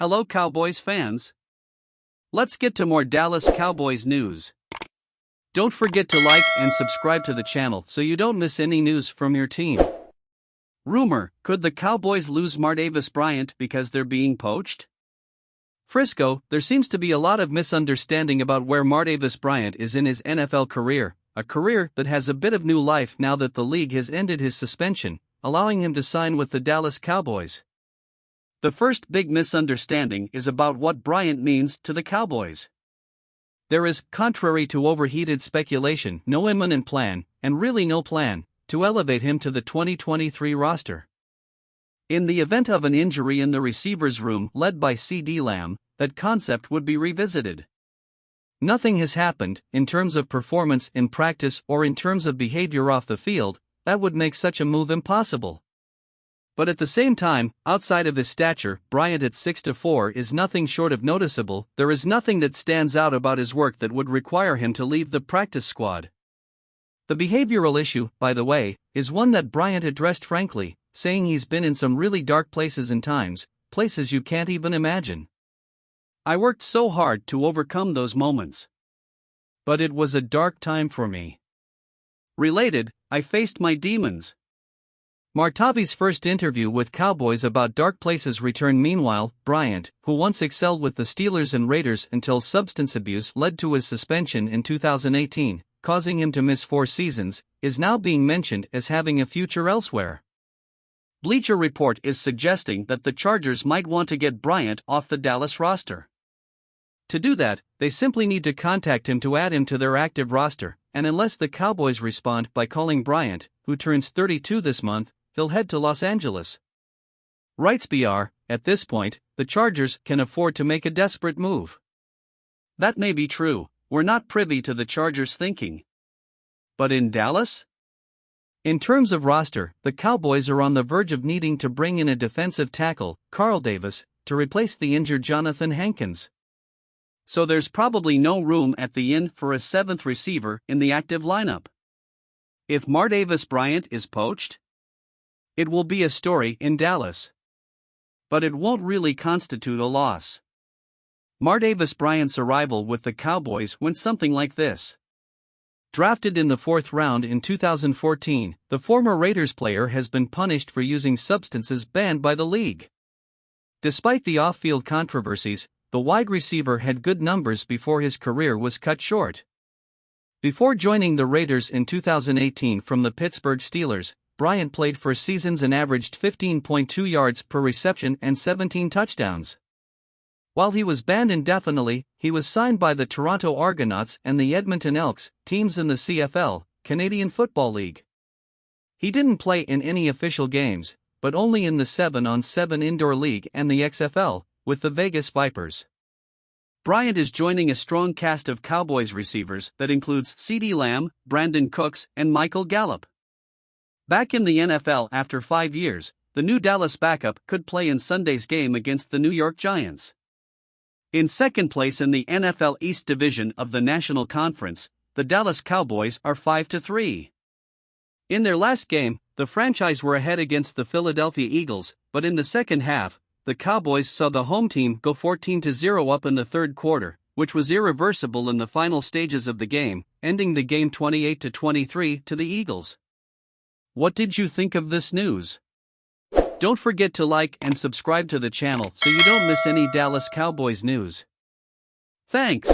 Hello Cowboys fans. Let's get to more Dallas Cowboys news. Don't forget to like and subscribe to the channel so you don't miss any news from your team. Rumor: could the Cowboys lose Martavis Bryant because they're being poached? Frisco: there seems to be a lot of misunderstanding about where Martavis Bryant is in his NFL career, a career that has a bit of new life now that the league has ended his suspension, allowing him to sign with the Dallas Cowboys. The first big misunderstanding is about what Bryant means to the Cowboys. There is, contrary to overheated speculation, no imminent plan, and really no plan, to elevate him to the 2023 roster. In the event of an injury in the receivers' room led by CD Lamb, that concept would be revisited. Nothing has happened, in terms of performance in practice or in terms of behavior off the field, that would make such a move impossible. But at the same time, outside of his stature, Bryant at 6'4" is nothing short of noticeable. There is nothing that stands out about his work that would require him to leave the practice squad. The behavioral issue, by the way, is one that Bryant addressed frankly, saying he's been in some really dark places and times, places you can't even imagine. I worked so hard to overcome those moments. But it was a dark time for me. Related, I faced my demons. Martavis' first interview with Cowboys about dark places returned. Meanwhile, Bryant, who once excelled with the Steelers and Raiders until substance abuse led to his suspension in 2018, causing him to miss 4 seasons, is now being mentioned as having a future elsewhere. Bleacher Report is suggesting that the Chargers might want to get Bryant off the Dallas roster. To do that, they simply need to contact him to add him to their active roster, and unless the Cowboys respond by calling Bryant, who turns 32 this month, he'll head to Los Angeles. Writes BR, at this point, the Chargers can afford to make a desperate move. That may be true, we're not privy to the Chargers' thinking. But in Dallas? In terms of roster, the Cowboys are on the verge of needing to bring in a defensive tackle, Carl Davis, to replace the injured Jonathan Hankins. So there's probably no room at the inn for a 7th receiver in the active lineup. If Martavis Bryant is poached, it will be a story in Dallas. But it won't really constitute a loss. Martavis Bryant's arrival with the Cowboys went something like this. Drafted in the 4th round in 2014, the former Raiders player has been punished for using substances banned by the league. Despite the off-field controversies, the wide receiver had good numbers before his career was cut short. Before joining the Raiders in 2018 from the Pittsburgh Steelers, Bryant played for seasons and averaged 15.2 yards per reception and 17 touchdowns. While he was banned indefinitely, he was signed by the Toronto Argonauts and the Edmonton Elks, teams in the CFL, Canadian Football League. He didn't play in any official games, but only in the 7-on-7 Indoor League and the XFL, with the Vegas Vipers. Bryant is joining a strong cast of Cowboys receivers that includes CD Lamb, Brandon Cooks, and Michael Gallup. Back in the NFL after 5 years, the new Dallas backup could play in Sunday's game against the New York Giants. In second place in the NFL East Division of the National Conference, the Dallas Cowboys are 5-3. In their last game, the franchise were ahead against the Philadelphia Eagles, but in the second half, the Cowboys saw the home team go 14-0 up in the third quarter, which was irreversible in the final stages of the game, ending the game 28-23 to the Eagles. What did you think of this news? Don't forget to like and subscribe to the channel so you don't miss any Dallas Cowboys news. Thanks.